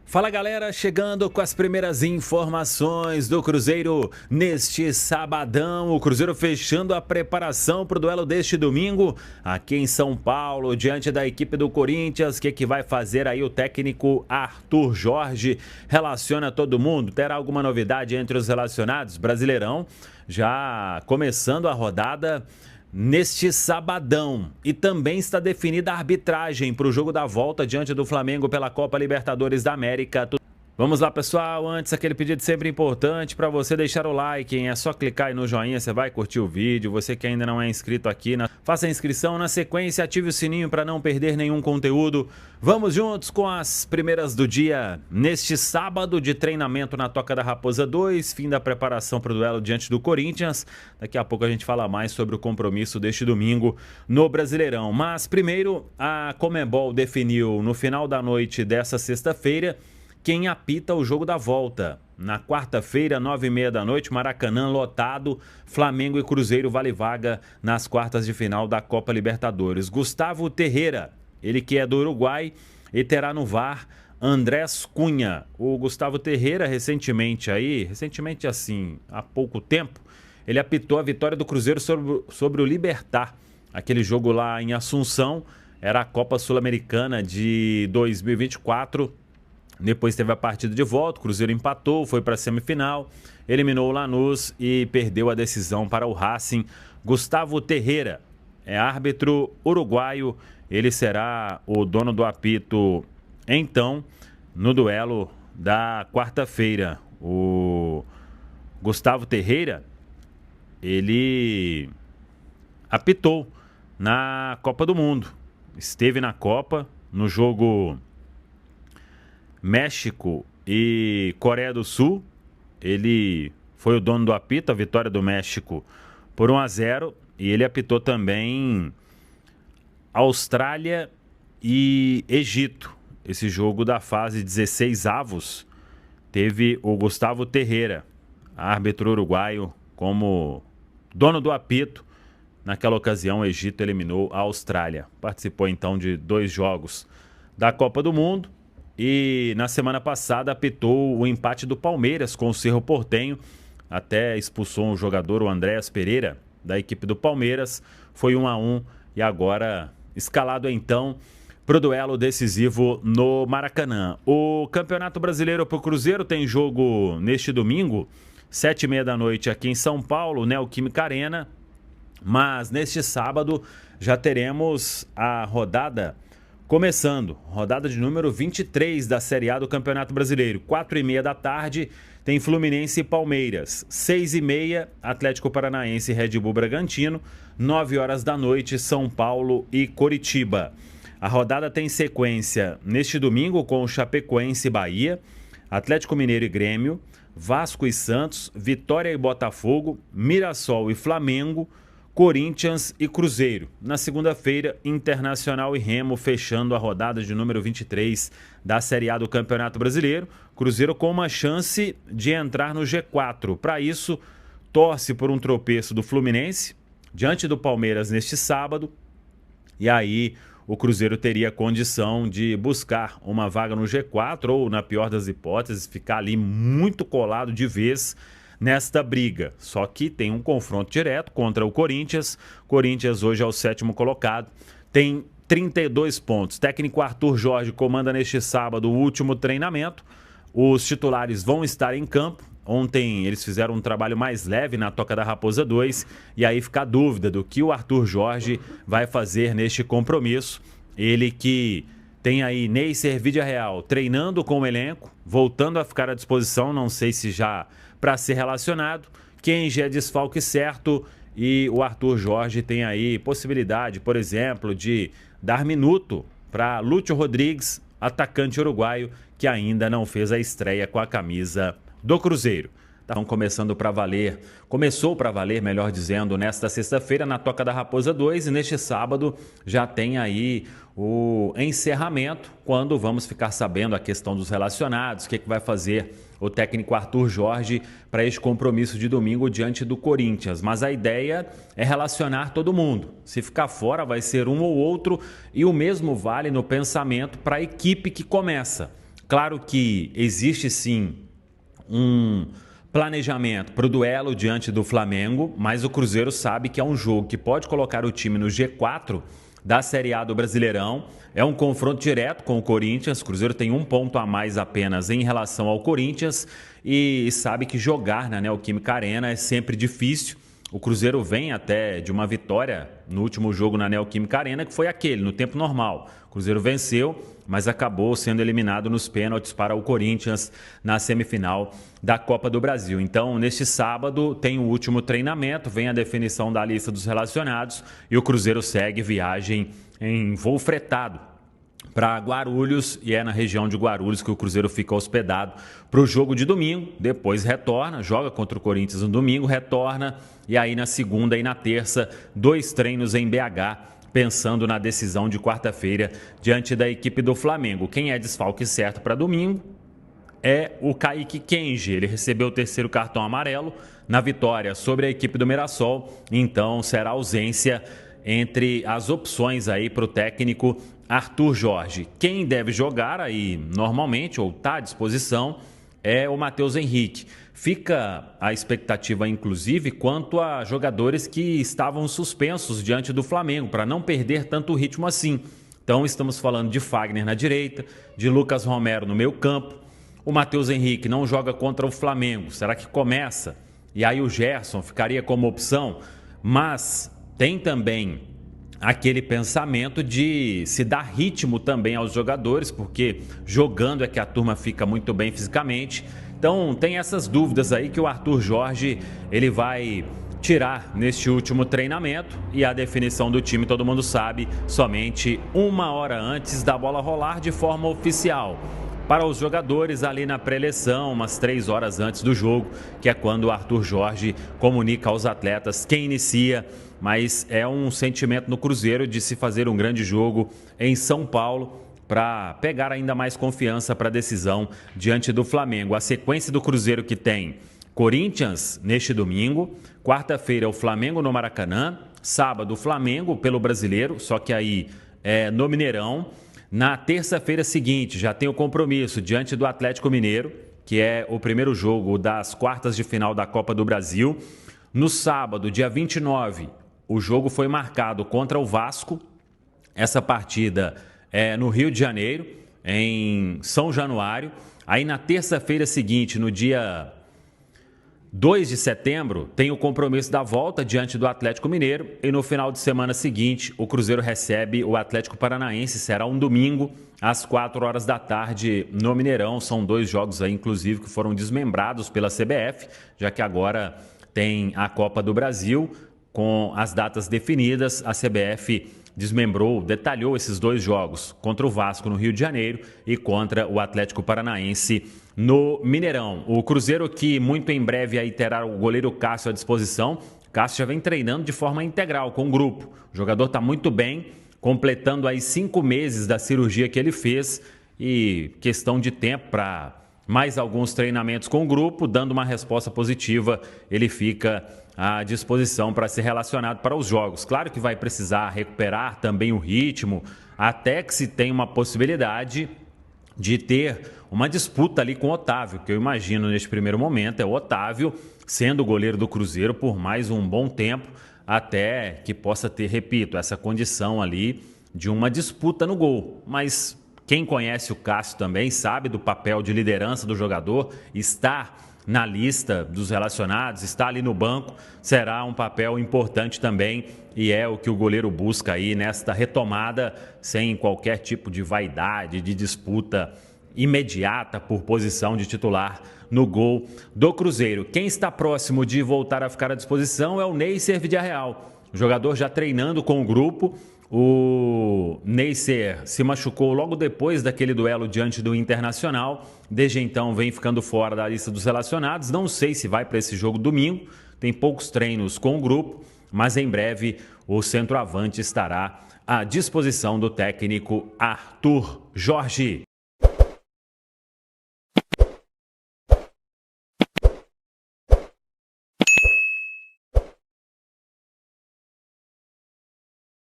Fala galera, chegando com as primeiras informações do Cruzeiro neste sabadão. O Cruzeiro fechando a preparação para o duelo deste domingo aqui em São Paulo, diante da equipe do Corinthians. O que vai fazer aí o técnico Arthur Jorge? Relaciona todo mundo? Terá alguma novidade entre os relacionados? Brasileirão já começando a rodada neste sabadão. E também está definida a arbitragem para o jogo da volta diante do Flamengo pela Copa Libertadores da América. Vamos lá, pessoal, antes aquele pedido sempre importante para você deixar o like, hein? É só clicar aí no joinha, você vai curtir o vídeo. Você que ainda não é inscrito aqui, faça a inscrição na sequência, ative o sininho para não perder nenhum conteúdo. Vamos juntos com as primeiras do dia neste sábado de treinamento na Toca da Raposa 2, fim da preparação para o duelo diante do Corinthians. Daqui a pouco a gente fala mais sobre o compromisso deste domingo no Brasileirão. Mas primeiro, a Conmebol definiu no final da noite dessa sexta-feira quem apita o jogo da volta. Na quarta-feira, 9h30 da noite, Maracanã lotado, Flamengo e Cruzeiro vale vaga nas quartas de final da Copa Libertadores. Gustavo Terreira, ele que é do Uruguai, e terá no VAR Andrés Cunha. O Gustavo Terreira recentemente assim, há pouco tempo, ele apitou a vitória do Cruzeiro sobre o Libertad. Aquele jogo lá em Assunção, era a Copa Sul-Americana de 2024. Depois teve a partida de volta, o Cruzeiro empatou, foi para a semifinal, eliminou o Lanús e perdeu a decisão para o Racing. Gustavo Terreira é árbitro uruguaio, ele será o dono do apito, então, no duelo da quarta-feira. O Gustavo Terreira, ele apitou na Copa do Mundo, esteve na Copa, no jogo México e Coreia do Sul. Ele foi o dono do apito, a vitória do México por 1-0, e ele apitou também Austrália e Egito. Esse jogo da fase 16avos teve o Gustavo Terreira, árbitro uruguaio, como dono do apito. Naquela ocasião, o Egito eliminou a Austrália. Participou então de 2 jogos da Copa do Mundo. E na semana passada apitou o empate do Palmeiras com o Cerro Porteño. Até expulsou um jogador, o Andréas Pereira, da equipe do Palmeiras. Foi 1-1 e agora escalado então para o duelo decisivo no Maracanã. O Campeonato Brasileiro para o Cruzeiro tem jogo neste domingo, 7h30 da noite aqui em São Paulo, Neoquímica Arena. Mas neste sábado já teremos a rodada começando, rodada de número 23 da Série A do Campeonato Brasileiro. 4h30 da tarde tem Fluminense e Palmeiras. 6h30, Atlético Paranaense e Red Bull Bragantino. 9h da noite, São Paulo e Coritiba. A rodada tem sequência neste domingo com o Chapecoense e Bahia, Atlético Mineiro e Grêmio, Vasco e Santos, Vitória e Botafogo, Mirassol e Flamengo, Corinthians e Cruzeiro. Na segunda-feira, Internacional e Remo fechando a rodada de número 23 da Série A do Campeonato Brasileiro. Cruzeiro com uma chance de entrar no G4. Para isso, torce por um tropeço do Fluminense diante do Palmeiras neste sábado. E aí o Cruzeiro teria condição de buscar uma vaga no G4 ou, na pior das hipóteses, ficar ali muito colado de vez nesta briga. Só que tem um confronto direto contra o Corinthians. Corinthians hoje é o 7º colocado, tem 32 pontos. Técnico Arthur Jorge comanda neste sábado o último treinamento. Os titulares vão estar em campo. Ontem eles fizeram um trabalho mais leve na Toca da Raposa 2, e aí fica a dúvida do que o Arthur Jorge vai fazer neste compromisso. Ele que tem aí Neisser Vidiarreal treinando com o elenco, voltando a ficar à disposição, não sei se já para ser relacionado. Kenji é desfalque certo, e o Arthur Jorge tem aí possibilidade, por exemplo, de dar minuto para Lúcio Rodrigues, atacante uruguaio, que ainda não fez a estreia com a camisa do Cruzeiro. Então começou para valer, melhor dizendo, nesta sexta-feira na Toca da Raposa 2, e neste sábado já tem aí o encerramento, quando vamos ficar sabendo a questão dos relacionados, o que vai fazer o técnico Arthur Jorge para este compromisso de domingo diante do Corinthians. Mas a ideia é relacionar todo mundo. Se ficar fora, vai ser um ou outro, e o mesmo vale no pensamento para a equipe que começa. Claro que existe sim um planejamento para o duelo diante do Flamengo, mas o Cruzeiro sabe que é um jogo que pode colocar o time no G4 da Série A do Brasileirão. É um confronto direto com o Corinthians. O Cruzeiro tem um ponto a mais apenas em relação ao Corinthians e sabe que jogar na Neoquímica Arena é sempre difícil. O Cruzeiro vem até de uma vitória no último jogo na Neoquímica Arena, que foi aquele, no tempo normal. O Cruzeiro venceu, mas acabou sendo eliminado nos pênaltis para o Corinthians na semifinal da Copa do Brasil. Então, neste sábado, tem o último treinamento, vem a definição da lista dos relacionados e o Cruzeiro segue viagem em voo fretado para Guarulhos, e é na região de Guarulhos que o Cruzeiro fica hospedado para o jogo de domingo. Depois retorna, joga contra o Corinthians no domingo, retorna, e aí na segunda e na terça, 2 treinos em BH, pensando na decisão de quarta-feira diante da equipe do Flamengo. Quem é desfalque certo para domingo é o Kaique Kenji. Ele recebeu o 3º cartão amarelo na vitória sobre a equipe do Mirassol, então será ausência entre as opções aí para o técnico Arthur Jorge. Quem deve jogar aí normalmente, ou está à disposição, é o Matheus Henrique. Fica a expectativa, inclusive, quanto a jogadores que estavam suspensos diante do Flamengo, para não perder tanto ritmo assim. Então, estamos falando de Fagner na direita, de Lucas Romero no meio campo. O Matheus Henrique não joga contra o Flamengo. Será que começa? E aí o Gerson ficaria como opção? Mas tem também aquele pensamento de se dar ritmo também aos jogadores, porque jogando é que a turma fica muito bem fisicamente. Então tem essas dúvidas aí que o Arthur Jorge ele vai tirar neste último treinamento, e a definição do time, todo mundo sabe, somente 1 hora antes da bola rolar de forma oficial. Para os jogadores ali na pré-eleção, umas 3 horas antes do jogo, que é quando o Arthur Jorge comunica aos atletas quem inicia. Mas é um sentimento no Cruzeiro de se fazer um grande jogo em São Paulo para pegar ainda mais confiança para a decisão diante do Flamengo. A sequência do Cruzeiro que tem Corinthians neste domingo, quarta-feira o Flamengo no Maracanã, sábado o Flamengo pelo Brasileiro, só que aí é no Mineirão. Na terça-feira seguinte já tem o compromisso diante do Atlético Mineiro, que é o primeiro jogo das quartas de final da Copa do Brasil. No sábado, dia 29, o jogo foi marcado contra o Vasco. Essa partida é no Rio de Janeiro, em São Januário. Aí na terça-feira seguinte, no dia 2 de setembro, tem o compromisso da volta diante do Atlético Mineiro. E no final de semana seguinte, o Cruzeiro recebe o Atlético Paranaense. Será um domingo, às 4 horas da tarde, no Mineirão. São 2 jogos aí, inclusive, que foram desmembrados pela CBF, já que agora tem a Copa do Brasil. Com as datas definidas, a CBF desmembrou, detalhou esses 2 jogos, contra o Vasco no Rio de Janeiro e contra o Atlético Paranaense no Mineirão. O Cruzeiro, que muito em breve aí terá o goleiro Cássio à disposição. Cássio já vem treinando de forma integral com o grupo. O jogador está muito bem, completando aí 5 meses da cirurgia que ele fez, e questão de tempo para mais alguns treinamentos com o grupo. Dando uma resposta positiva, ele fica à disposição para ser relacionado para os jogos. Claro que vai precisar recuperar também o ritmo, até que se tenha uma possibilidade de ter uma disputa ali com o Otávio, que eu imagino neste primeiro momento é o Otávio sendo o goleiro do Cruzeiro por mais um bom tempo, até que possa ter, repito, essa condição ali de uma disputa no gol. Mas quem conhece o Cássio também sabe do papel de liderança do jogador. Estar na lista dos relacionados, estar ali no banco, será um papel importante também, e é o que o goleiro busca aí nesta retomada, sem qualquer tipo de vaidade, de disputa imediata por posição de titular no gol do Cruzeiro. Quem está próximo de voltar a ficar à disposição é o Neisser Vidiarreal, o jogador já treinando com o grupo. O Neisser se machucou logo depois daquele duelo diante do Internacional. Desde então vem ficando fora da lista dos relacionados. Não sei se vai para esse jogo domingo. Tem poucos treinos com o grupo, mas em breve o centroavante estará à disposição do técnico Arthur Jorge.